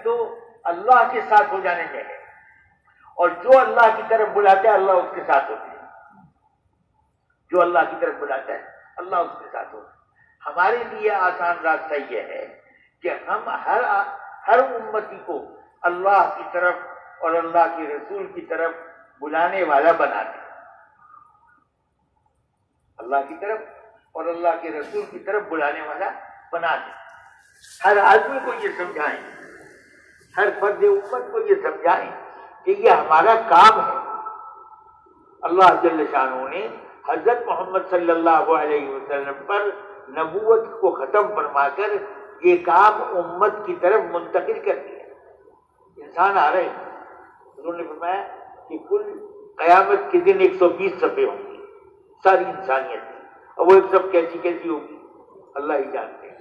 تو اللہ کے ساتھ ہو جانے میں ہے، اور جو اللہ کی طرف بلاتا ہے اللہ اس کے ساتھ ہوتے ہیں، جو اللہ کی طرف بلاتا ہے اللہ اس کے ساتھ ہوتا ہے۔ ہمارے لیے آسان راستہ یہ ہے کہ ہم ہر امتی کو اللہ کی طرف اور اللہ کے رسول کی طرف بلانے والا بنا دیں، اللہ کی طرف اور اللہ کے رسول کی طرف بلانے والا بنا دیں۔ ہر آدمی کو یہ سمجھائیں، ہر فرد امت کو یہ سمجھائیں کہ یہ ہمارا کام ہے۔ اللہ جل شانہ نے حضرت محمد صلی اللہ علیہ وسلم پر نبوت کو ختم فرما کر یہ کام امت کی طرف منتقل کر دیا۔ انسان آ رہے ہیں، انہوں نے فرمایا کہ کل قیامت کے دن 120 صفحے ہوں گے ساری انسانیت کی، اور وہ ایک صف کیسی کیسی ہوگی اللہ ہی جانتے ہیں۔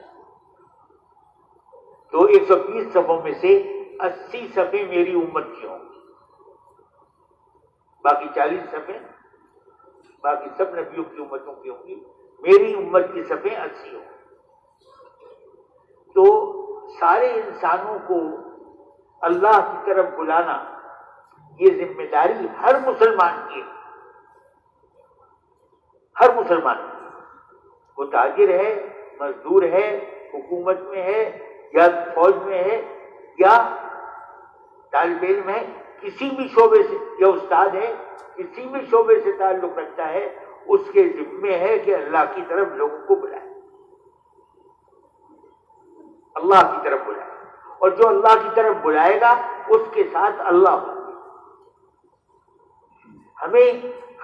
تو 120 صفوں میں سے 80 صفحے میری امت کی ہوں گی، باقی 40 صفحے باقی سب نبیوں کی امتوں کی ہوں گی، میری امت کی صفحے 80 ہوں گی۔ تو سارے انسانوں کو اللہ کی طرف بلانا یہ ذمہ داری ہر مسلمان کی ہے، ہر مسلمان کی۔ وہ تاجر ہے، مزدور ہے، حکومت میں ہے یا فوج میں ہے یا طالب علم ہے، کسی بھی شعبے سے، یا استاد ہے، کسی بھی شعبے سے تعلق رکھتا ہے، اس کے ذمے ہے کہ اللہ کی طرف لوگوں کو بلائے، اللہ کی طرف بلائے، اور جو اللہ کی طرف بلائے گا اس کے ساتھ اللہ ہوگا۔ ہمیں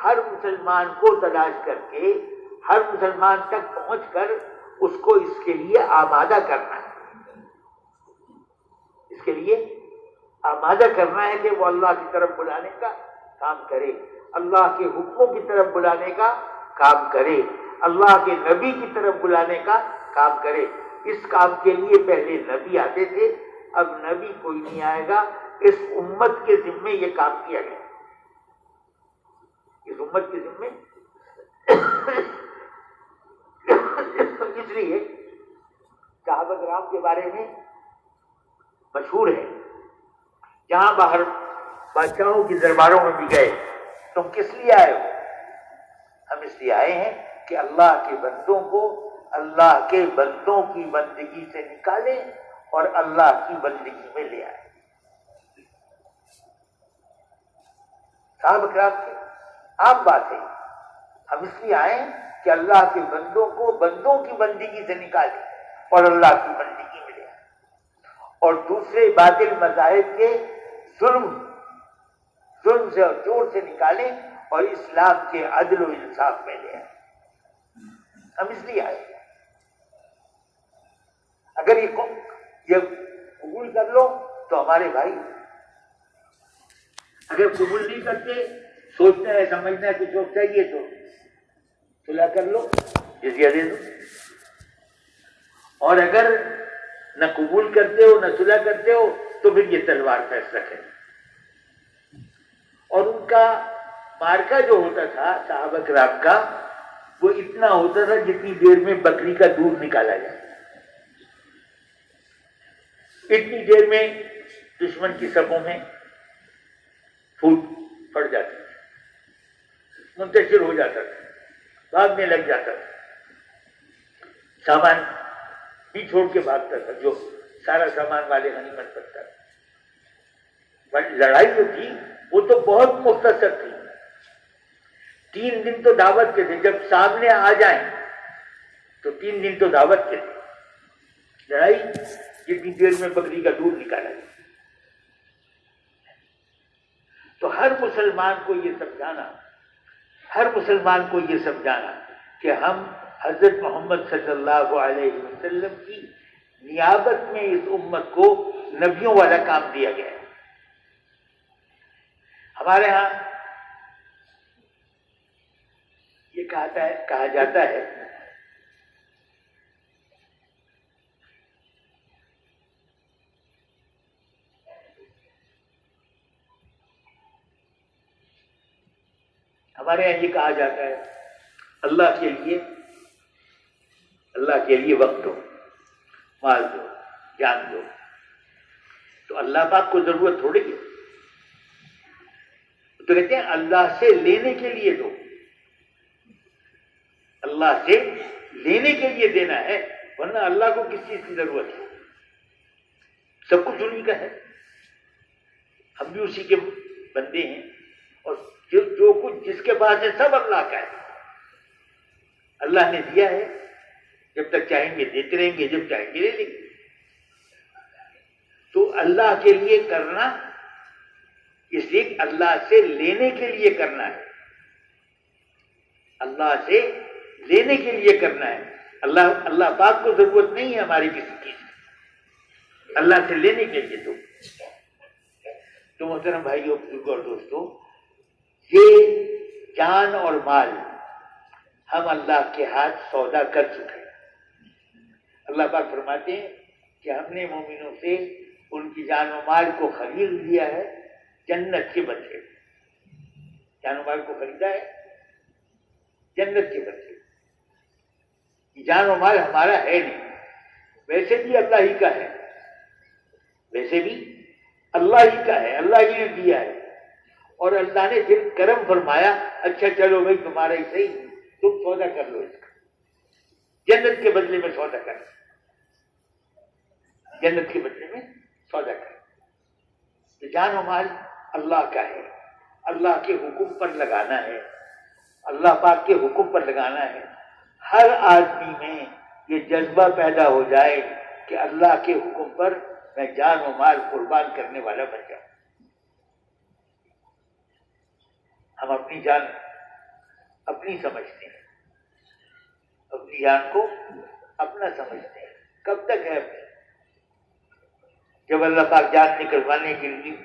ہر مسلمان کو تلاش کر کے ہر مسلمان تک پہنچ کر اس کو اس کے لیے آمادہ کرنا ہے، اس کے لیے آمادہ کرنا ہے کہ وہ اللہ کی طرف بلانے کا کام کرے، اللہ کے حکموں کی طرف بلانے کا کام کرے، اللہ کے نبی کی طرف بلانے کا کام کرے۔ اس کام کے لیے پہلے نبی آتے تھے، اب نبی کوئی نہیں آئے گا، اس امت کے ذمے یہ کام کیا گیا، اس امت کے ذمے۔ اس لیے صحابہ کرام کے بارے میں مشہور ہے، جہاں باہر بادشاہوں کی درباروں میں بھی گئے، تم کس لیے آئے ہو؟ ہم اس لیے آئے ہیں کہ اللہ کے بندوں کو اللہ کے بندوں کی بندگی سے نکالیں اور اللہ کی بندگی میں لے آئیں۔ صحابہ کرام کی عام بات ہے، ہم اس لیے آئے ہیں کہ اللہ کے بندوں کو بندوں کی بندگی سے نکالیں اور اللہ کی بندگی میں لے آئیں، اور دوسرے باطل مذاہب کے ظلم سے اور چور سے نکالیں اور اسلام کے عدل و انصاف میں لے آئیں۔ ہم اس لیے آئے، اگر یہ قبول کر لو تو ہمارے بھائی، اگر قبول نہیں کرتے، سوچنا ہے سمجھنا ہے کچھ وقت چاہیے تو صلح کر لو، جزیہ دے دو، اور اگر نہ قبول کرتے ہو نہ صلح کرتے ہو تو پھر یہ تلوار فیصلہ کرے۔ اور ان کا مارکا جو ہوتا تھا صحابہ کرام کا، وہ اتنا ہوتا تھا جتنی دیر میں بکری کا دودھ نکالا جائے، اتنی دیر میں دشمن کی صفوں میں پھوٹ پڑ جاتی تھی، منتشر ہو جاتا تھا، بھاگنے لگ جاتا تھا، سامان بھی چھوڑ کے بھاگتا تھا، جو سارا سامان والے غنیمت کرتا تھا۔ لڑائی جو تھی وہ تو بہت مختصر تھی، 3 دن تو دعوت کے تھے، جب سامنے آ جائیں تو 3 دن تو دعوت کے تھے، لڑائی جتنی دیر میں بکری کا دودھ نکالا جائے۔ تو ہر مسلمان کو یہ سمجھانا، ہر مسلمان کو یہ سمجھانا کہ ہم حضرت محمد صلی اللہ علیہ وسلم کی نیابت میں اس امت کو نبیوں والا کام دیا گیا ہے۔ ہمارے ہاں یہ کہا جاتا ہے ہمارے یہاں یہ کہا جاتا ہے، اللہ کے لیے وقت دو، مال دو، جان دو۔ تو اللہ پاک کو ضرورت تھوڑی ہے. تو کہتے ہیں اللہ سے لینے کے لیے دو، اللہ سے لینے کے لیے دینا ہے، ورنہ اللہ کو کس چیز کی ضرورت ہے؟ سب کچھ انہیں کا ہے، ہم بھی اسی کے بندے ہیں، اور جو کچھ جس کے پاس ہے سب اللہ کا ہے. اللہ نے دیا ہے، جب تک چاہیں گے دیتے رہیں گے، جب چاہیں گے لے لیں گے. تو اللہ کے لیے کرنا اس لیے اللہ سے لینے کے لیے کرنا ہے، اللہ سے لینے کے لیے کرنا ہے. اللہ پاک کو ضرورت نہیں ہے ہماری کسی چیز کی، اللہ سے لینے کے لیے. تو محترم بھائیوں، بزرگوں اور دوستوں، یہ جان اور مال ہم اللہ کے ہاتھ سودا کر چکے ہیں. اللہ پاک فرماتے ہیں کہ ہم نے مومنوں سے ان کی جان و مال کو خرید لیا ہے جنت کے بدلے. جان و مال کو خریدا ہے جنت کے بدلے. یہ جان و مال ہمارا ہے نہیں، ویسے بھی اللہ ہی کا ہے، ویسے بھی اللہ ہی کا ہے، اللہ ہی نے دیا ہے. اور اللہ نے پھر کرم فرمایا، اچھا چلو بھائی تمہارا ہی صحیح، تم سودا کر لو اس کا، جنت کے بدلے میں سودا کر، جنت کے بدلے میں سودا کر. تو جان و مال اللہ کا ہے، اللہ کے حکم پر لگانا ہے، اللہ پاک کے حکم پر لگانا ہے. ہر آدمی میں یہ جذبہ پیدا ہو جائے کہ اللہ کے حکم پر میں جان و مال قربان کرنے والا بن جاؤں. ہم اپنی جان اپنی سمجھتے ہیں، اپنی جان کو اپنا سمجھتے ہیں. کب تک ہے اپنی؟ جب اللہ پاک جان نکلوانے کے لیے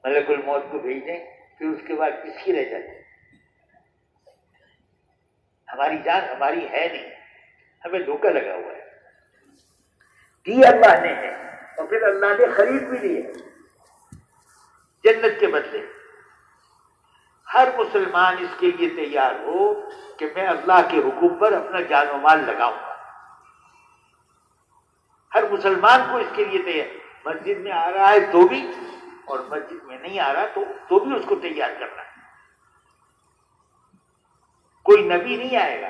ملک الموت کو بھیج دیں، پھر اس کے بعد کس کی رہ جاتی؟ ہماری جان ہماری ہے نہیں، ہمیں دھوکہ لگا ہوا ہے. دی اللہ نے ہے، اور پھر اللہ نے خرید بھی لی ہے جنت کے بدلے. ہر مسلمان اس کے لیے تیار ہو کہ میں اللہ کے حکم پر اپنا جان و مال لگاؤں گا. ہر مسلمان کو اس کے لیے تیار، مسجد میں آ رہا ہے تو بھی، اور مسجد میں نہیں آ رہا تو بھی اس کو تیار کرنا ہے. کوئی نبی نہیں آئے گا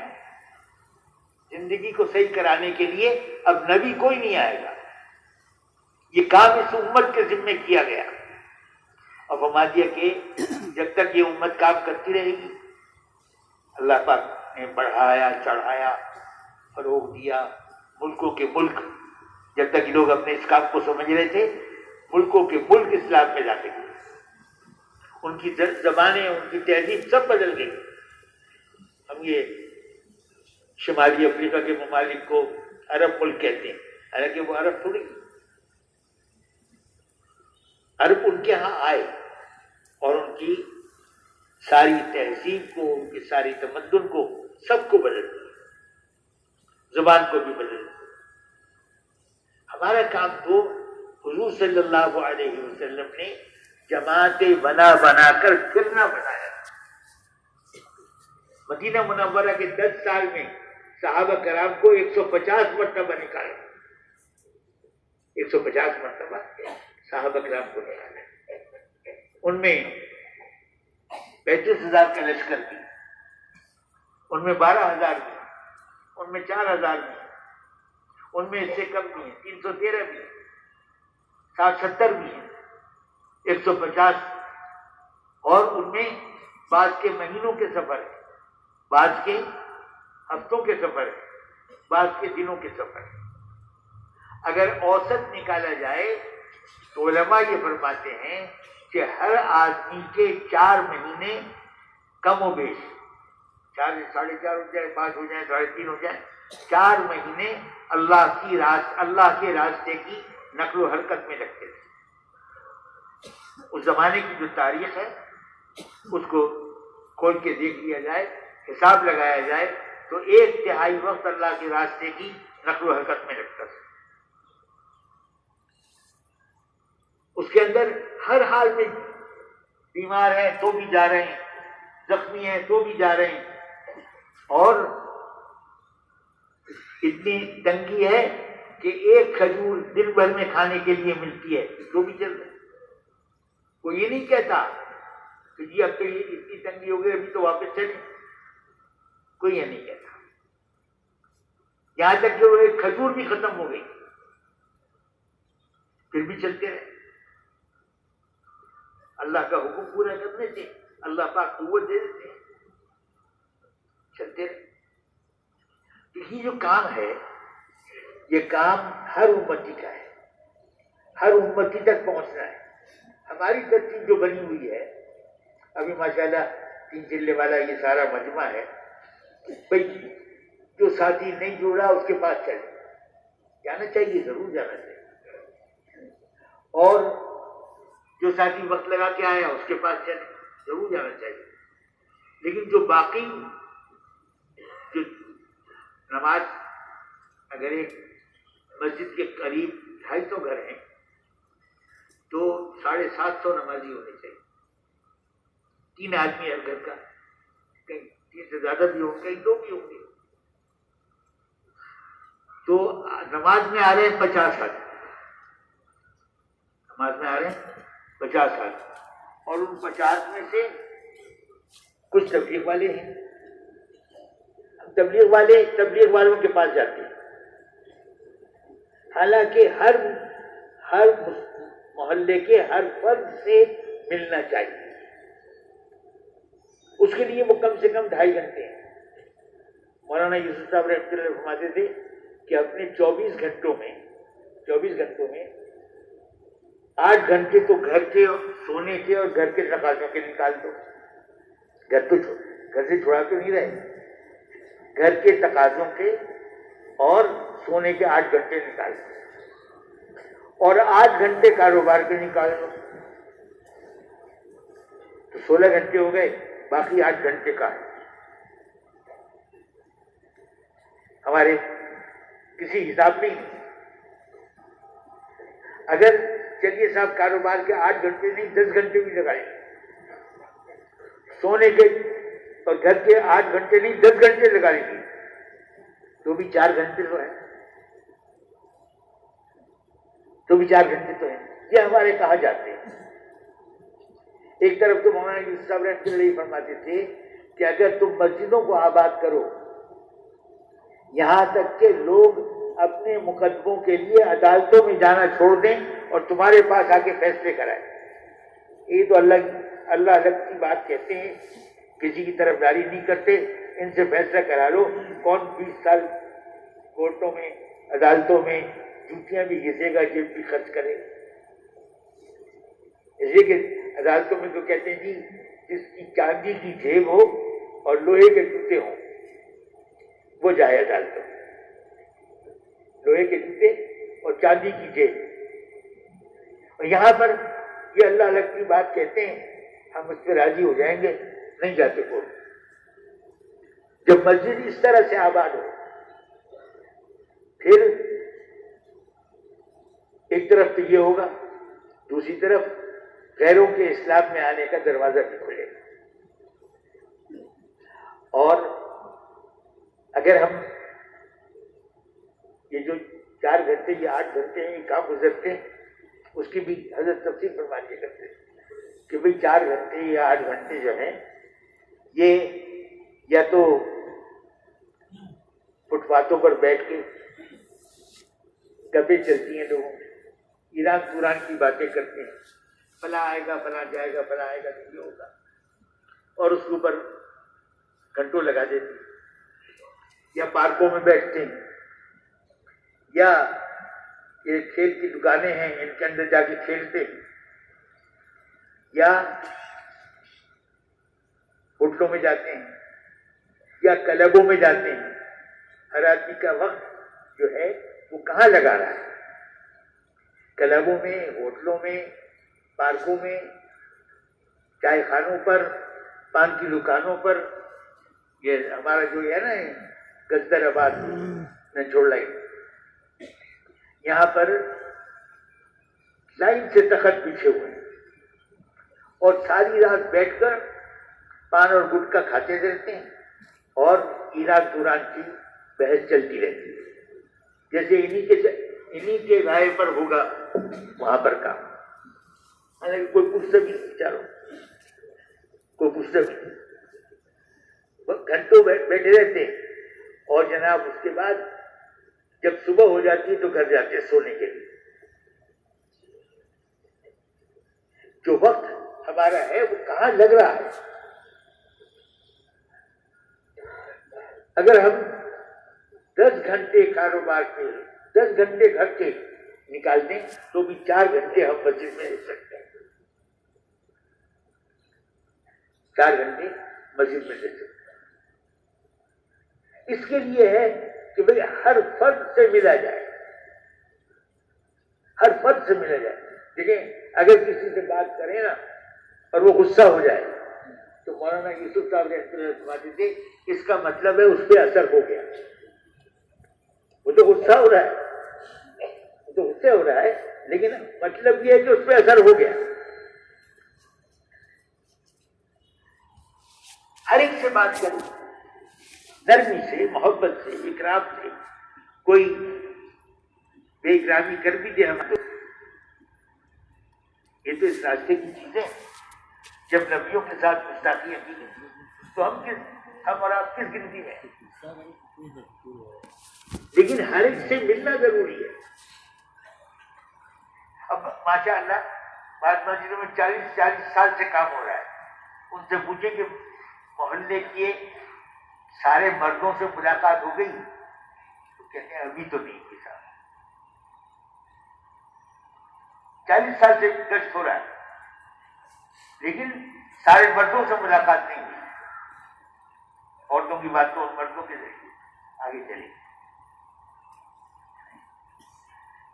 زندگی کو صحیح کرانے کے لیے، اب نبی کوئی نہیں آئے گا. یہ کام اس امت کے ذمے کیا گیا، اور فرما دیا کہ جب تک یہ امت کام کرتی رہے گی، اللہ پاک نے بڑھایا چڑھایا فروغ دیا ملکوں کے ملک. جب تک یہ لوگ اپنے اس کام کو سمجھ رہے تھے، ملکوں کے ملک اسلام میں جاتے گئے، ان کی زبانیں، ان کی تہذیب سب بدل گئی. ہم یہ شمالی افریقہ کے ممالک کو عرب ملک کہتے ہیں، حالانکہ وہ عرب تھوڑی، عرب ان کے ہاں آئے اور ان کی ساری تہذیب کو، ان کی ساری تمدن کو، سب کو بدل دیا، زبان کو بھی بدل دیا. ہمارا کام تو حضور صلی اللہ علیہ وسلم نے جماعتیں بنا بنا کر پھرنا بنایا. مدینہ منورہ کے 10 سال میں صحابہ کرام کو 150 مرتبہ نکالا، 150 مرتبہ صحابہ کرام کو نکالا. ان میں 35,000 کا لشکر بھی، ان میں 12,000 بھی، ان میں 4,000 بھی، ان میں اس سے کم بھی ہیں 313 بھی ہیں، 60-70 بھی ہیں، 150. اور ان میں بعض کے مہینوں کے سفر ہے، بعض کے ہفتوں کے سفر ہے، بعض کے دنوں کے سفر ہے. اگر اوسط نکالا جائے تو علماء یہ فرماتے ہیں کہ ہر آدمی کے 4 مہینے کم و بیش، 4 ساڑھے 4 ہو جائے، 5 ہو جائے، 3.5 ہو جائے، 4 مہینے اللہ کے راستے کی نقل و حرکت میں لگتے تھے. اس زمانے کی جو تاریخ ہے اس کو کھول کے دیکھ لیا جائے، حساب لگایا جائے تو 1/3 وقت اللہ کے راستے کی نقل و حرکت میں لگتا تھا. اس کے اندر ہر حال میں بیمار ہیں تو بھی جا رہے ہیں، زخمی ہیں تو بھی جا رہے ہیں، اور اتنی تنگی ہے کہ ایک کھجور دن بھر میں کھانے کے لیے ملتی ہے تو بھی چل رہا ہے. کوئی یہ نہیں کہتا کہ جی اب تو یہ اتنی تنگی ہو گئی ابھی تو واپس چلیں. کوئی یہ نہیں کہتا. یہاں تک کہ وہ ایک کھجور بھی ختم ہو گئی پھر بھی چلتے رہے. اللہ کا حکم پورا کرنے سے اللہ پاک قوت دے دیتے ہیں، چلتے رہے. تو یہ جو کام ہے یہ کام ہر امتی کا ہے، ہر امتی تک پہنچنا ہے. ہماری ترتیب جو بنی ہوئی ہے ابھی ماشاءاللہ 3 چلے والا یہ سارا مجمع ہے، بھائی جو ساتھی نہیں جڑا اس کے پاس چلے، جانا چاہیے، ضرور جانا چاہیے. اور جو ساتھی وقت لگا کے آیا اس کے پاس چلے، ضرور جانا چاہیے. لیکن جو باقی جو نماز، اگر ایک مسجد کے قریب 250 گھر ہیں تو 750 نمازی ہونے چاہیے. 3 آدمی ہر گھر کا، کہیں 3 سے زیادہ بھی ہوں، کہیں 2 بھی ہوں گے. تو نماز میں آ رہے ہیں 50 آدمی، نماز میں آ رہے ہیں 50 آدمی، اور ان 50 میں سے کچھ تبلیغ والے ہیں. تبلیغ والوں کے پاس جاتے ہیں. حالانکہ ہر محلے کے ہر فرد سے ملنا چاہیے. اس کے لیے وہ کم سے کم 2.5 گھنٹے ہیں. مولانا یوسف صاحب رحمۃ اللہ فرماتے تھے کہ اپنے 24 گھنٹوں میں 8 گھنٹے تو گھر کے سونے کے اور گھر کے تقاضوں کے نکال دو. گھر سے چھوڑا تو نہیں رہے، گھر کے تقاضوں کے اور سونے کے 8 گھنٹے نکال دو، اور 8 گھنٹے کاروبار کے نکال دو تو 16 گھنٹے ہو گئے. باقی 8 گھنٹے کا ہے ہمارے کسی حساب میں نہیں. اگر چلیے صاحب کاروبار کے 8 گھنٹے نہیں 10 گھنٹے بھی لگائیں، سونے کے اور گھر کے 8 گھنٹے نہیں 10 گھنٹے لگا لیں گے تو بھی 4 گھنٹے تو ہیں، یہ ہمارے کہا جاتے ہیں. ایک طرف تو مولانا یوسف صاحب رحمۃ اللہ فرماتے تھے کہ اگر تم مسجدوں کو آباد کرو، یہاں تک کہ لوگ اپنے مقدموں کے لیے عدالتوں میں جانا چھوڑ دیں اور تمہارے پاس آ کے فیصلے کرائیں. یہ تو اللہ کی بات کہتے ہیں، کسی کی طرفداری نہیں کرتے، ان سے فیصلہ کرا لو. کون 20 سال کورٹوں میں عدالتوں میں جوتیاں بھی گھسے گا، جیب بھی خرچ کرے. اس لیے کہ عدالتوں میں تو کہتے ہیں جی جس کی چاندی کی جیب ہو اور لوہے کے جوتے ہوں وہ جائے عدالتوں میں. لوہے کے جوتے اور چاندی کی جیب. اور یہاں پر یہ اللہ کی بات کہتے ہیں، ہم اس پہ راضی ہو جائیں گے، نہیں جاتے کوئی. جب مسجد اس طرح سے آباد ہو، پھر ایک طرف تو یہ ہوگا، دوسری طرف غیروں کے اسلام میں آنے کا دروازہ بھی کھلے گا. اور اگر ہم یہ جو 4 گھنٹے یا 8 گھنٹے ہیں یہ کہاں گزرتے ہیں، اس کی بھی حضرت تفسیر فرما دیا کرتے ہیں کہ بھئی 4 گھنٹے یا 8 گھنٹے جو ہیں یہ یا تو فٹ پاتھوں پر بیٹھ کے گپیں چلتی ہیں، لوگوں ایران قرآن کی باتیں کرتے ہیں، فلاں آئے گا فلاں جائے گا فلاں آئے گا تو یہ ہوگا، اور اس کے اوپر گھنٹوں لگا دیتے ہیں. یا پارکوں میں بیٹھتے ہیں، یا یہ کھیل کی دکانیں ہیں ان کے اندر جا کے کھیلتے ہیں، یا ہوٹلوں میں جاتے ہیں یا کلبوں میں جاتے ہیں. ہر آدمی کا وقت جو ہے وہ کہاں لگا رہا ہے؟ کلبوں میں، ہوٹلوں میں، پارکوں میں، چائے خانوں پر، پان کی دکانوں پر. یہ ہمارا جو ہے نا گزدر آباد نچوڑ لائن، یہاں پر لائن سے تخت بچھے ہوئے ہیں اور ساری رات بیٹھ کر پان اور گٹکا کھاتے رہتے ہیں اور ایران قرآن کی بحث چلتی رہتی ہے. جیسے انہی کے انہی کے رائے پر ہوگا وہاں پر کام. حالانکہ کوئی پوچھتا بھی نہیں چاروں، کوئی پوچھتا بھی نہیں، وہ گھنٹوں بیٹھے رہتے ہیں. اور جناب اس کے بعد جب صبح ہو جاتی ہے تو گھر جاتے ہیں سونے کے لیے. جو وقت ہمارا ہے وہ کہاں لگ رہا ہے. اگر ہم 10 گھنٹے کاروبار کے، 10 گھنٹے گھر کے نکال دیں تو بھی 4 گھنٹے ہم مسجد میں رہ سکتے ہیں. 4 گھنٹے مسجد میں رہ سکتے ہیں. اس کے لیے ہے کہ بھئی ہر فرد سے ملا جائے، ہر فرد سے ملا جائے. دیکھیں اگر کسی سے بات کریں نا اور وہ غصہ ہو جائے تو مولانا یوسف صاحب رحمۃ اللہ فرماتے تھے اس کا مطلب ہے اس پہ اثر ہو گیا. وہ تو غصہ ہو رہا ہے، وہ تو غصہ ہو رہا ہے، لیکن مطلب یہ ہے کہ اس پہ اثر ہو گیا. ہر ایک سے بات کریں، نرمی سے، محبت سے، اکرام سے. کوئی بے اکرامی کر بھی دے ہم تو یہ تو اس راستے کی چیزیں. جب نبیوں کے ساتھ گستاخیاں کی تو ہم اور آپ کس گنتی میں؟ لیکن ہر ایک سے ملنا ضروری ہے. اب ماشاء اللہ بعض مسجدوں میں 40 سال سے کام ہو رہا ہے. ان سے پوچھیں کہ محلے کے سارے مردوں سے ملاقات ہو گئی تو کہتے ہیں ابھی تو نہیں ہوئی صاحب. 40 سال سے گشت ہو رہا ہے لیکن سارے مردوں سے ملاقات نہیں ہوئی. عورتوں کی بات تو مردوں کے ذریعے آگے چلے.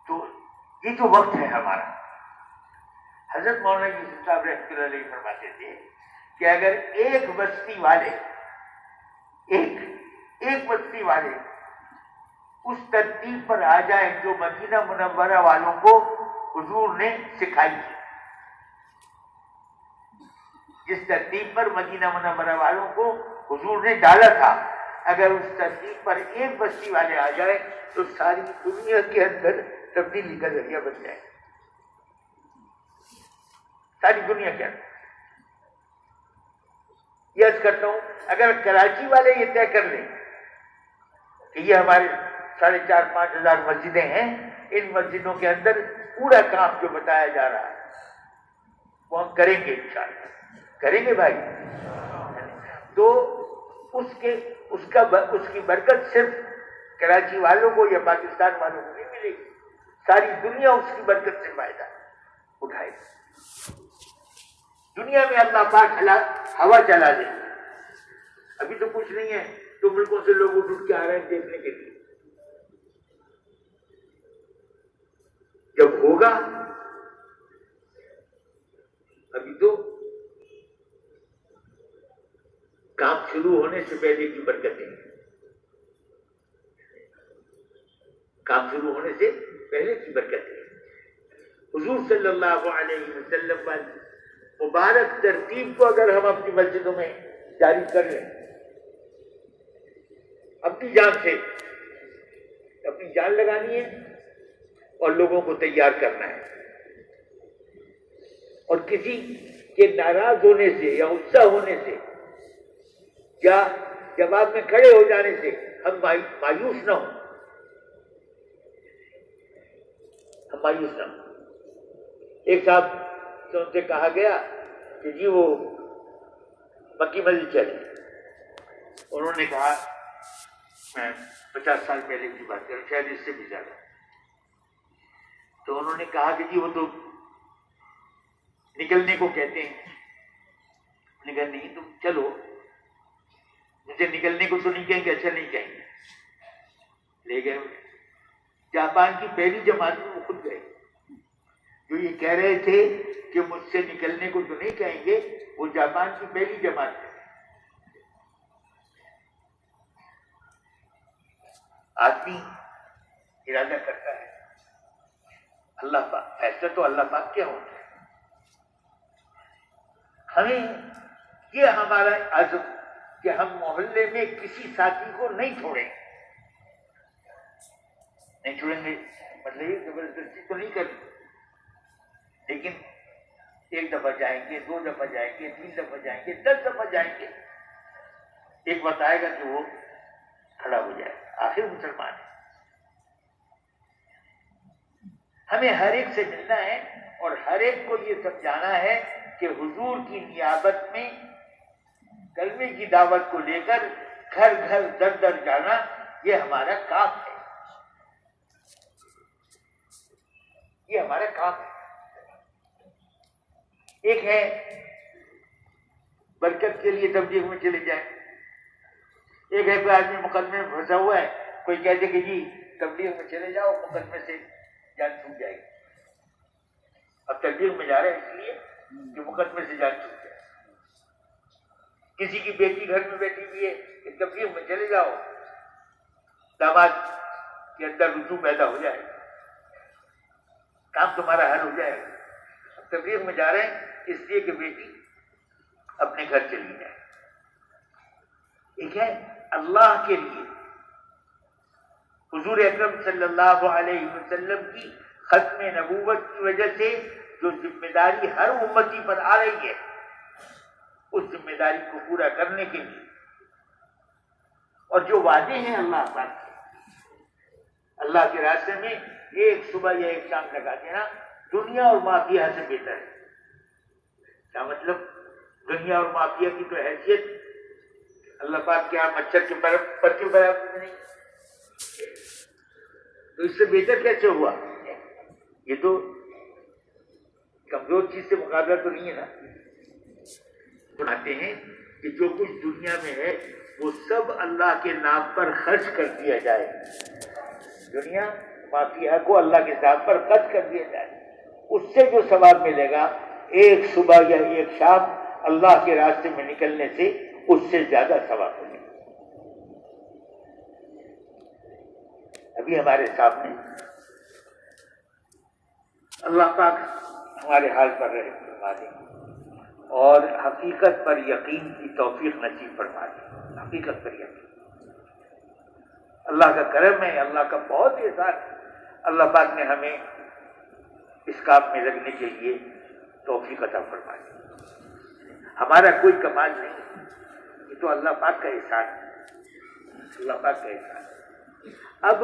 تو یہ جو وقت ہے ہمارا، حضرت مولانا یوسف صاحب رحمۃ اللہ علیہ فرماتے تھے کہ اگر ایک بستی والے اس ترتیب پر آ جائیں جو مدینہ منورہ والوں کو حضور نے سکھائی تھی، جس ترتیب پر مدینہ منورہ والوں کو حضور نے ڈالا تھا، اگر اس ترتیب پر ایک بستی والے آ جائیں تو ساری دنیا کے اندر تبدیلی کا ذریعہ بن جائے. ساری دنیا کے اندر. یہ عرض کرتا ہوں اگر کراچی والے یہ طے کر لیں کہ یہ ہمارے 4,500 5,000 مسجدیں ہیں، ان مسجدوں کے اندر پورا کام جو بتایا جا رہا ہے وہ ہم کریں گے انشاءاللہ، کریں گے بھائی. تو اس کی برکت صرف کراچی والوں کو یا پاکستان والوں کو نہیں ملے گی، ساری دنیا اس کی برکت سے فائدہ اٹھائے گی. دنیا میں اللہ پاک ہوا چلا دے. ابھی تو کچھ نہیں ہے تو ملکوں سے لوگ اٹھ کے آ رہے ہیں دیکھنے کے لیے. جب ہوگا، ابھی تو کام شروع ہونے سے پہلے کی برکتیں، کام شروع ہونے سے پہلے کی برکتیں. حضور صلی اللہ علیہ وسلم والی مبارک ترتیب کو اگر ہم اپنی مسجدوں میں جاری کر لیں، اپنی جان لگانی ہے اور لوگوں کو تیار کرنا ہے. اور کسی کے ناراض ہونے سے یا غصہ ہونے سے یا جواب میں کھڑے ہو جانے سے ہم مایوس نہ ہوں. ایک صاحب سے ان سے کہا گیا کہ جی وہ مکی مسجد چلی. انہوں نے کہا میں 50 سال پہلے کی بات کروں، شاید اس سے بھی زیادہ. تو انہوں نے کہا کہ جی وہ تو نکلنے کو کہتے ہیں. میں نے کہا نہیں تم چلو، مجھے نکلنے کو تو نہیں کہیں گے، اچھا نہیں کہیں گے. لے گئے جاپان کی پہلی جماعت میں وہ خود گئے. جو یہ کہہ رہے تھے کہ مجھ سے نکلنے کو تو نہیں کہیں گے، وہ جاپان کی پہلی جماعت ہے. آدمی ارادہ کرتا ہے، اللہ پاک فیصلہ تو اللہ پاک کیا ہوتا ہے. ہمیں یہ ہمارا عزم کہ ہم محلے میں کسی ساتھی کو نہیں چھوڑیں گے. مطلب یہ زبردستی تو نہیں کرنی، لیکن ایک دفعہ جائیں گے، 2 دفعہ جائیں گے، 3 دفعہ جائیں گے، 10 دفعہ جائیں گے، ایک وقت آئے گا کہ وہ کھڑا ہو جائے، آخر مسلمان ہے۔ ہمیں ہر ایک سے ملنا ہے اور ہر ایک کو یہ سمجھانا ہے کہ حضور کی نیابت میں کلمے کی دعوت کو لے کر گھر گھر در در جانا یہ ہمارا کام ہے، یہ ہمارا کام ہے۔ ایک ہے برکت کے لیے تبلیغ میں چلے جائیں، ایک ہے کوئی آدمی مقدمے میں پھنسا ہوا ہے، کوئی کہتے کہ جی تبلیغ میں چلے جاؤ مقدمے سے جان چھوٹ جائے گی۔ اب تبلیغ میں جا رہے ہیں اس لیے کہ مقدمے سے جان چھوٹ جائے۔ کسی کی بیٹی گھر میں بیٹھی ہوئی ہے کہ تبلیغ میں چلے جاؤ داماد کے اندر رجوع پیدا ہو جائے، کام تمہارا حل ہو جائے گا۔ اب تبلیغ میں جا رہے ہیں اس لیے کہ بیٹی اپنے گھر چلی جائے۔ ایک ہے اللہ کے لیے، حضور اکرم صلی اللہ علیہ وسلم کی ختم نبوت کی وجہ سے جو ذمہ داری ہر امتی پر آ رہی ہے، اس ذمہ داری کو پورا کرنے کے لیے، اور جو وعدے ہیں اللہ پاک کے، اللہ کے راستے میں ایک صبح یا ایک شام لگا دینا دنیا اور معافیہ سے بہتر ہے۔ کیا مطلب؟ دنیا اور معافیہ کی تو حیثیت اللہ پاک کے یہاں مچھر کے پر کے برابر میں نہیں، تو اس سے بہتر کیسے ہوا؟ یہ تو کمزور چیز سے مقابلہ تو نہیں ہے نا۔ بناتے ہیں کہ جو کچھ دنیا میں ہے وہ سب اللہ کے نام پر خرچ کر دیا جائے، دنیا معافیہ کو اللہ کے نام پر خرچ کر دیا جائے، اس سے جو ثواب ملے گا ایک صبح یا ایک شام اللہ کے راستے میں نکلنے سے اس سے زیادہ ثواب ملے گا۔ ابھی ہمارے سامنے اللہ پاک ہمارے حال پر رہے فرما دیں اور حقیقت پر یقین کی توفیق نصیب فرما دیں۔ حقیقت پر یقین اللہ کا کرم ہے، اللہ کا بہت احسان ہے، اللہ پاک نے ہمیں اس کام میں لگنے کے لیے توفیق عطا فرما دی۔ ہمارا کوئی کمال نہیں، یہ تو اللہ پاک کا احسان ہے، اللہ پاک کا احسان ہے۔ اب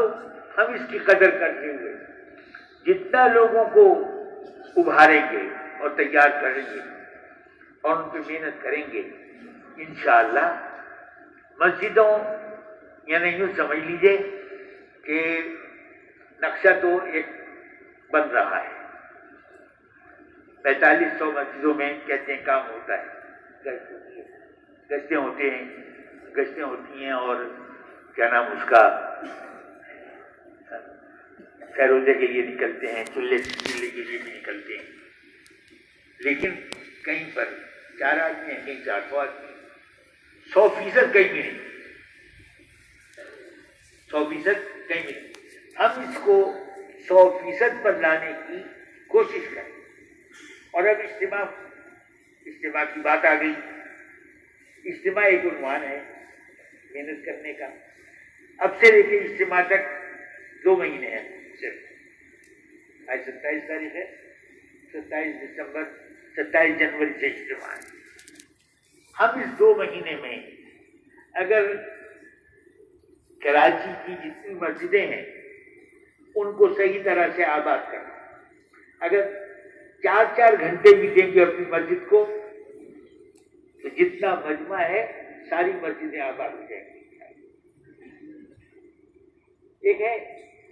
ہم اس کی قدر کرتے ہوئے جتنا لوگوں کو ابھاریں گے اور تیار کریں گے اور ان پہ محنت کریں گے، انشاءاللہ مسجدوں، یعنی یوں سمجھ لیجئے کہ نقشہ تو ایک بن رہا ہے، 4500 مسجدوں میں کہتے ہیں کام ہوتا ہے، گشتیں ہوتی ہیں اور کیا نام اس کا فیروزے کے لیے نکلتے ہیں، چلے کے لیے بھی نکلتے ہیں، لیکن کہیں پر 4 آدمی ہیں، کہیں 400 آدمی، 100% کہیں بھی نہیں، 100% کہیں بھی نہیں۔ ہم اس کو 100% پر لانے کی کوشش کریں۔ اور اب اجتماع کی بات آ گئی۔ اجتماع ایک عنوان ہے محنت کرنے کا۔ اب سے لے کے اجتماع تک 2 مہینے ہیں صرف۔ آج 27 تاریخ ہے، 27 جنوری سے اجتماع ہے۔ ہم اس 2 مہینے میں اگر کراچی کی جتنی مسجدیں ہیں ان کو صحیح طرح سے آباد کریں، اگر 4 گھنٹے بھی دیں گے اپنی مسجد کو تو جتنا مجمع ہے ساری مسجدیں آباد ہو جائیں گی۔ ایک ہے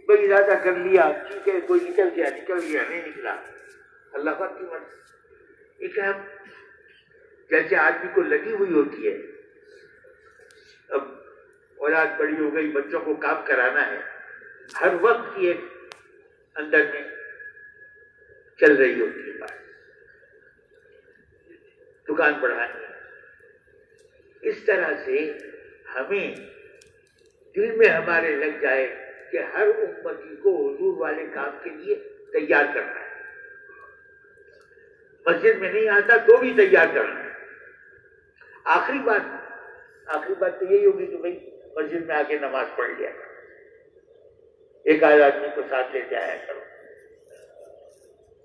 کوئی ارادہ کر لیا، ٹھیک ہے، کوئی نکل گیا نہیں نکلا، اللہ پاک کی مرضی۔ ایک ہے جیسے آدمی کو لگی ہوئی ہوتی ہے، اب اولاد بڑی ہو گئی، بچوں کو کام کرانا ہے، ہر وقت کی ایک اندر میں چل رہی ہوتی ہے بات، دکان بڑھانی ہے۔ اس طرح سے ہمیں دل میں ہمارے لگ جائے کہ ہر امتی کو حضور والے کام کے لیے تیار کرنا ہے۔ مسجد میں نہیں آتا تو بھی تیار کرنا ہے۔ آخری بات تو یہی ہوگی کہ بھائی مسجد میں آ کے نماز پڑھ لیا، ایک آدھ آدمی کو ساتھ لے جایا کرو،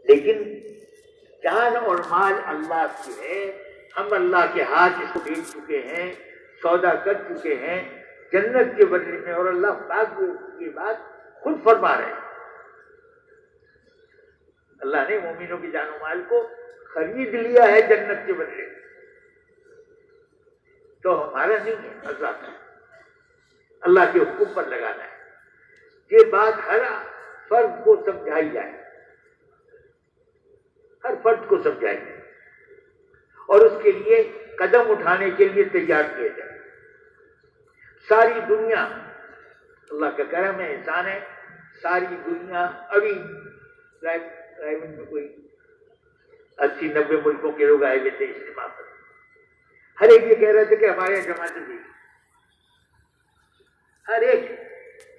لیکن جان اور مال اللہ کی ہے، ہم اللہ کے ہاتھ اس کو بیچ چکے ہیں، سودا کر چکے ہیں جنت کے بدلے میں، اور اللہ پاک یہ بات خود فرما رہے ہیں۔ اللہ نے مومنوں کی جان و مال کو خرید لیا ہے جنت کے بدلے، تو ہمارا نہیں ہے، اللہ کا، اللہ کے حکم پر لگانا ہے۔ یہ بات ہر فرد کو سمجھائی جائے، ہر فرد کو سمجھائی جائے، اور اس کے لیے قدم اٹھانے کے لیے تیار کیا جائے۔ ساری دنیا، اللہ کا کرم ہے، احسان ہے، ساری دنیا ابھی میں کوئی 80-90 ملکوں کے لوگ آئے ہوئے تھے اجتماع پر، ہر ایک یہ کہہ رہے تھے کہ ہمارے یہاں جماعتیں دی، ہر ایک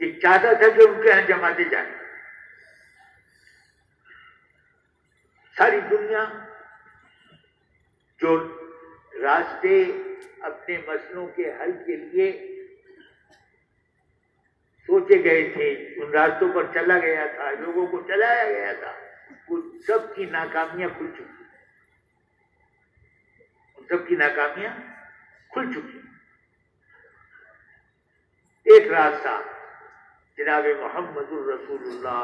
یہ چاہتا تھا کہ ان کے یہاں جماعتیں جائیں۔ ساری دنیا جو راستے اپنے مسئلوں کے حل کے لیے سوچے گئے تھے، ان راستوں پر چلا گیا تھا، لوگوں کو چلایا گیا تھا، وہ سب کی ناکامیاں کھل چکی، ان سب کی ناکامیاں کھل چکی۔ ایک راستہ جناب محمد الرسول اللہ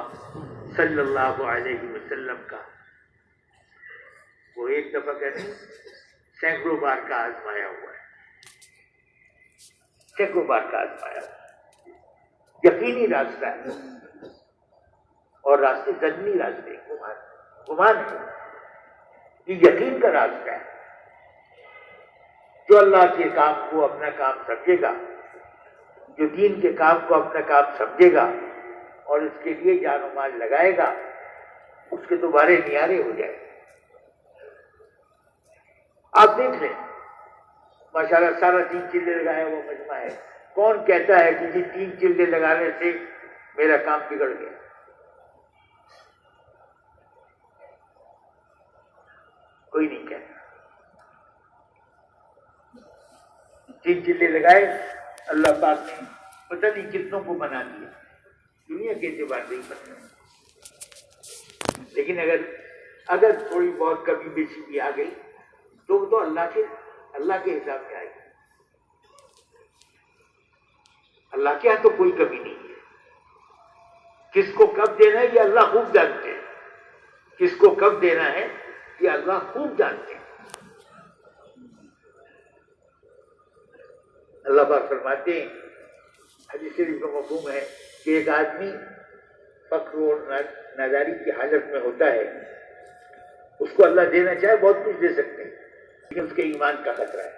صلی اللہ علیہ وسلم کا، وہ ایک دفعہ کا نہیں، سینکڑوں بار کا آزمایا ہوا ہے، سینکڑوں بار کا آزمایا ہوا ہے، یقینی راستہ ہے، اور راستے ظنی راستے، گمان ہے، یہ یقین کا راستہ ہے۔ جو اللہ کے کام کو اپنا کام سمجھے گا، جو دین کے کام کو اپنا کام سمجھے گا اور اس کے لیے جان و مال لگائے گا، اس کے دوبارے نیارے ہو جائے۔ آپ دیکھ لیں، ماشاءاللہ سارا 3 چلے لگایا وہ مجمع ہے، کون کہتا ہے کہ جی 3 چلے لگانے سے میرا کام بگڑ گیا؟ کوئی نہیں کہتا۔ 3 چلے لگائے، اللہ پاک نے پتہ نہیں کتنوں کو بنا دیا، دنیا کے اعتبار سے ہی پتہ نہیں، لیکن اگر تھوڑی بہت کمی بیشی بھی آ گئی تو اللہ کے حساب سے آئے گی۔ اللہ کے یہاں تو کوئی کمی نہیں ہے، کس کو کب دینا ہے یہ اللہ خوب جانتے ہیں، کس کو کب دینا ہے یہ اللہ خوب جانتے ہیں۔ اللہ پاک فرماتے ہیں، حدیث شریف کا مفہوم ہے کہ ایک آدمی فقر اور ناداری کی حالت میں ہوتا ہے، اس کو اللہ دینا چاہے بہت کچھ دے سکتے ہیں، لیکن اس کے ایمان کا خطرہ ہے،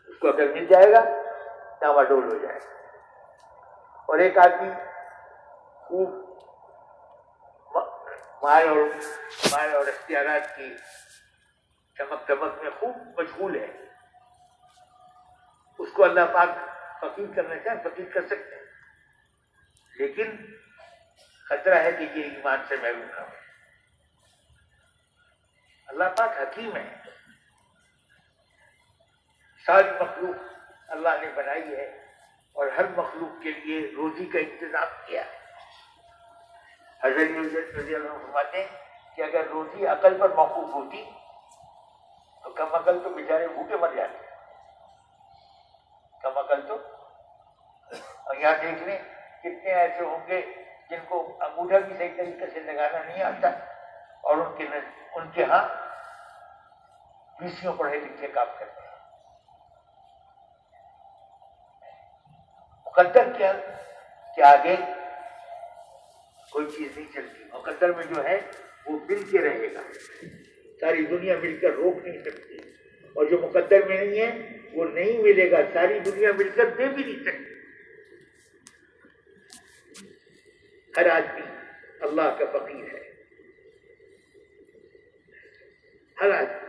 اس کو اگر مل جائے گا ڈاوا ڈول ہو جائے گا۔ اور ایک آدمی خوب مال اور اختیارات کی چمک دمک میں خوب مشغول ہے، اس کو اللہ پاک فقیر کرنا چاہے فقیر کر سکتے ہیں، لیکن خطرہ ہے کہ یہ ایمان سے محروم نہ ہو۔ اللہ پاک حکیم ہے، ساری مخلوق اللہ نے بنائی ہے اور ہر مخلوق کے لیے روزی کا انتظام کیا ہے۔ حضرت رضی اللہ عنہ فرماتے ہیں کہ اگر روزی عقل پر موقوف ہوتی تو کم عقل تو بیچارے بھوکے مر جاتے، کم عقل تو۔ اور یہاں دیکھ لیں کتنے ایسے ہوں گے جن کو انگوٹھا بھی صحیح طریقے سے لگانا نہیں آتا، اور ان کے ہاں بیسیوں پڑھے لکھے کام کرتے ہیں۔ مقدر کے آگے کوئی چیز نہیں چلتی، مقدر میں جو ہے وہ مل کے رہے گا، ساری دنیا مل کر روک نہیں سکتی، اور جو مقدر میں نہیں ہے وہ نہیں ملے گا، ساری دنیا مل کر دے بھی نہیں سکتی۔ ہر آدمی اللہ کا فقیر ہے، ہر آدمی،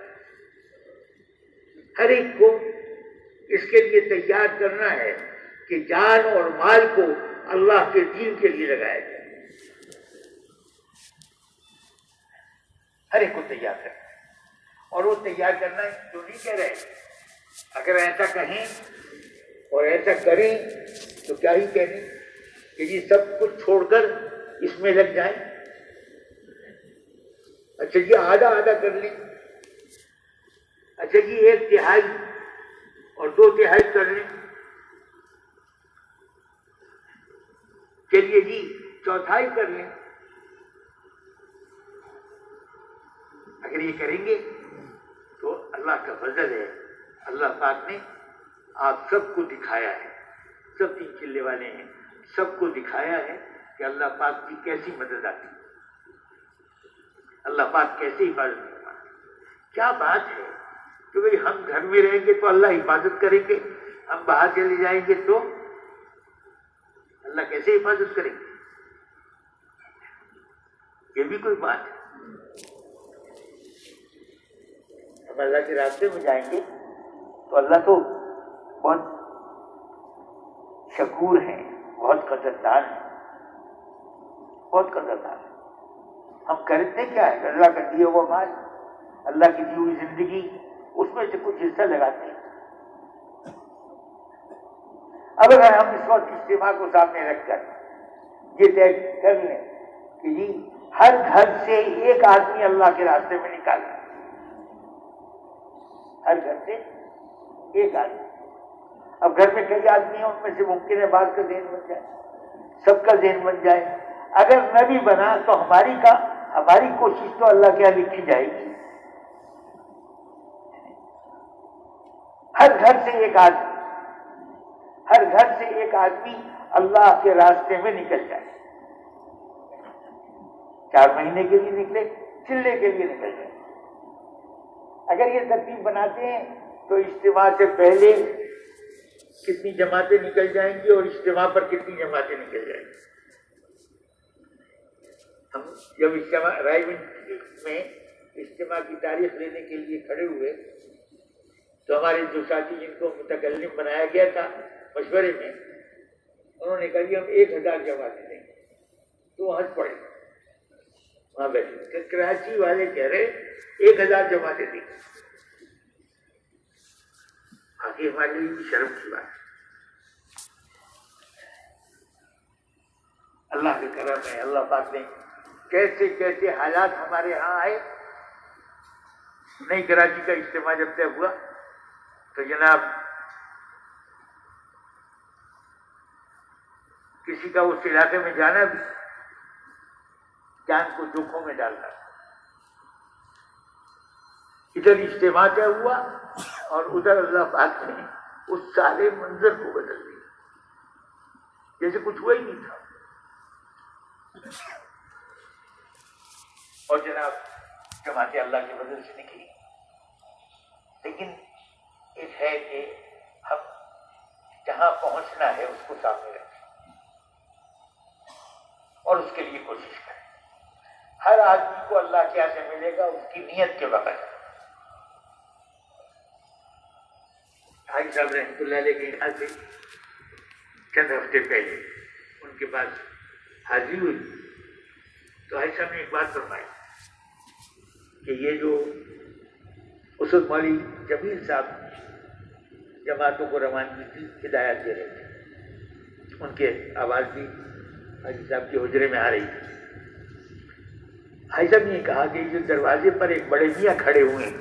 ہر ایک کو اس کے لیے تیار کرنا ہے کہ جان اور مال کو اللہ کے دین کے لیے لگایا جائے، ہر ایک کو تیار کرنا ہے۔ اور وہ تیار کرنا جو نہیں کہہ رہے، اگر ایسا کہیں اور ایسا کریں تو کیا ہی کہنے کہ یہ سب کچھ چھوڑ کر اس میں لگ جائیں. اچھا جی آدھا آدھا کر لیں. اچھا جی 1/3 اور 2/3 کر لیں. چلیے جی 1/4 کر لیں. اگر یہ کریں گے تو اللہ کا فضل ہے. اللہ پاک نے آپ سب کو دکھایا ہے، سب 3 چلے والے ہیں، سب کو دکھایا ہے کہ اللہ پاک کی کیسی مدد آتی ہے، اللہ پاک کیسے حفاظت کرتا ہے. کیا بات ہے کہ بھئی ہم گھر میں رہیں گے تو اللہ حفاظت کریں گے، ہم باہر چلے جائیں گے تو اللہ کیسے حفاظت کریں گے؟ یہ بھی کوئی بات ہے. ہم اللہ کے راستے میں جائیں گے تو اللہ تو بہت شکور ہیں، بہت قدردان ہیں، بہت قدردان ہیں. ہم کرتے کیا ہے؟ اللہ کا دیا ہوا مال، اللہ کی دی ہوئی زندگی، اس میں سے کچھ حصہ لگاتے ہیں. اب اگر ہم اس وقت اجتماع کو سامنے رکھ کر یہ طے کر لیں کہ جی ہر گھر سے ایک آدمی اللہ کے راستے میں نکالنا، ہر گھر سے ایک آدمی. اب گھر میں کئی آدمی ہیں، ان میں سے ممکن ہے بعض کا ذہن بن جائے، سب کا ذہن بن جائے. اگر نہ بھی بنا تو ہماری کوشش تو اللہ کے یہاں لکھی جائے گی. ہر گھر سے ایک آدمی، ہر گھر سے ایک آدمی اللہ کے راستے میں نکل جائے. 4 مہینے کے لیے نکلے، چلے کے لیے نکل جائے. اگر یہ ترتیب بناتے ہیں تو اجتماع سے پہلے کتنی جماعتیں نکل جائیں گی اور اجتماع پر کتنی جماعتیں نکل جائیں گی. ہم جب اجتماع رائے میں اجتماع کی تاریخ لینے کے لیے کھڑے ہوئے تو ہمارے جو ساتھی جن کو متکلم بنایا گیا تھا مشورے میں، انہوں نے کہا کہ ہم 1000 جماعتیں دیں گے. تو ہنس پڑے وہاں بیٹھے. کراچی والے کہہ رہے 1000 جماعتیں دیں گے. باقی ہمارے لیے بھی شرم کی بات ہے. اللہ کے کرم ہے، اللہ پاک نے کیسے کیسے حالات ہمارے ہاں آئے. نئی کراچی کا اجتماع جب طے ہوا تو جناب کسی کا اس علاقے میں جانا بھی جان کو جوکھوں میں ڈالنا. ادھر اجتماع طے ہوا اور ادھر اللہ پاک نے اس سارے منظر کو بدل دیا جیسے کچھ ہوا ہی نہیں تھا. اور جناب جماعتیں اللہ کی وجہ سے نکلی. لیکن ایک ہے کہ ہم جہاں پہنچنا ہے اس کو سامنے رکھیں اور اس کے لیے کوشش کریں. ہر آدمی کو اللہ کیا سے ملے گا اس کی نیت کے بغیر. حاجی صاحب رحمۃ اللہ علیہ کے یہاں سے چند ہفتے پہلے ان کے پاس حاضری ہوئی تو حاجی صاحب نے ایک بات فرمائی کہ یہ جو اسد مولوی جمیل صاحب جماعتوں کو روانگی کی ہدایت دے رہے تھے، ان کے آواز بھی حاجی صاحب کے حجرے میں آ رہی تھی. حاجی صاحب نے کہا کہ جو دروازے پر ایک بڑے میاں کھڑے ہوئے ہیں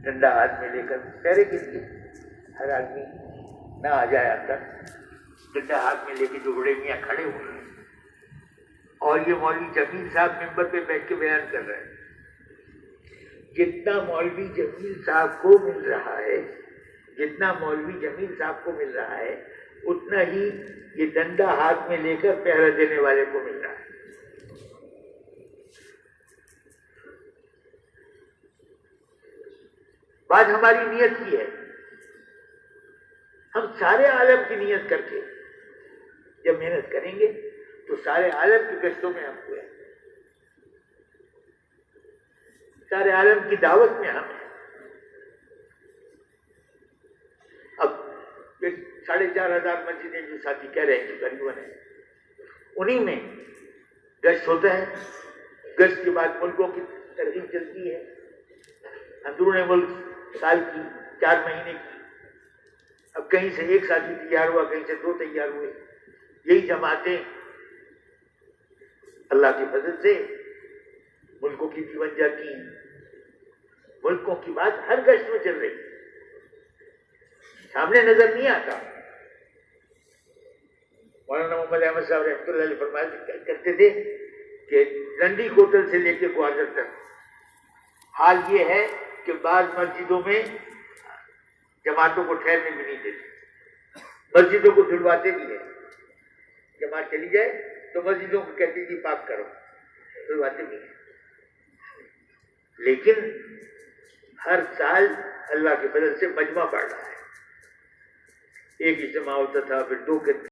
ڈنڈا ہاتھ میں لے کر، پہرے کے لیے ہر آدمی نہ آ جائے اندر، ڈنڈا ہاتھ میں لے کے جو بڑے میاں کھڑے ہوئے ہیں اور یہ مولوی جمیل صاحب ممبر پہ بیٹھ کے بیان کر رہے ہیں. جتنا مولوی جمیل صاحب کو مل رہا ہے، جتنا مولوی جمیل صاحب کو مل رہا ہے اتنا ہی یہ ڈنڈا ہاتھ میں لے کر پہرا دینے والے کو مل رہا ہے. بات ہماری نیت کی ہے. ہم سارے عالم کی نیت کر کے جب محنت کریں گے تو سارے عالم کی گشتوں میں ہم ہوئے، سارے عالم کی دعوت میں ہم ہیں. اب یہ 4500 مسجدیں جو ساتھی کہہ رہے ہیں جو غریباً ہیں، انہی میں گشت ہوتا ہے. گشت کے بعد ملکوں کی ترغیب چلتی ہے، اندرون ملک سال کی 4 مہینے کی. اب کہیں سے ایک ساتھی تیار ہوا، کہیں سے 2 تیار ہوئے، یہی جماعتیں اللہ کے فضل سے ملکوں کی بھی بن جاتی ہیں. ملکوں کی بات ہر گشت میں چل رہی ہے، سامنے نظر نہیں آتا. مولانا محمد احمد صاحب رحمۃ اللہ علیہ فرمایا کرتے تھے کہ رنڈی کوٹل سے لے کے گوادر تک حال یہ ہے کہ بعض مسجدوں میں جماعتوں کو ٹھہرنے بھی نہیں دیتے، مسجدوں کو دھلواتے بھی ہیں. جماعت چلی جائے تو مسجدوں کو کہتے جی پاک کرو، دھلواتے بھی ہیں. لیکن ہر سال اللہ کے فضل سے مجمع بڑھ رہا ہے. ایک اجتماع ہوتا تھا، پھر 2 کے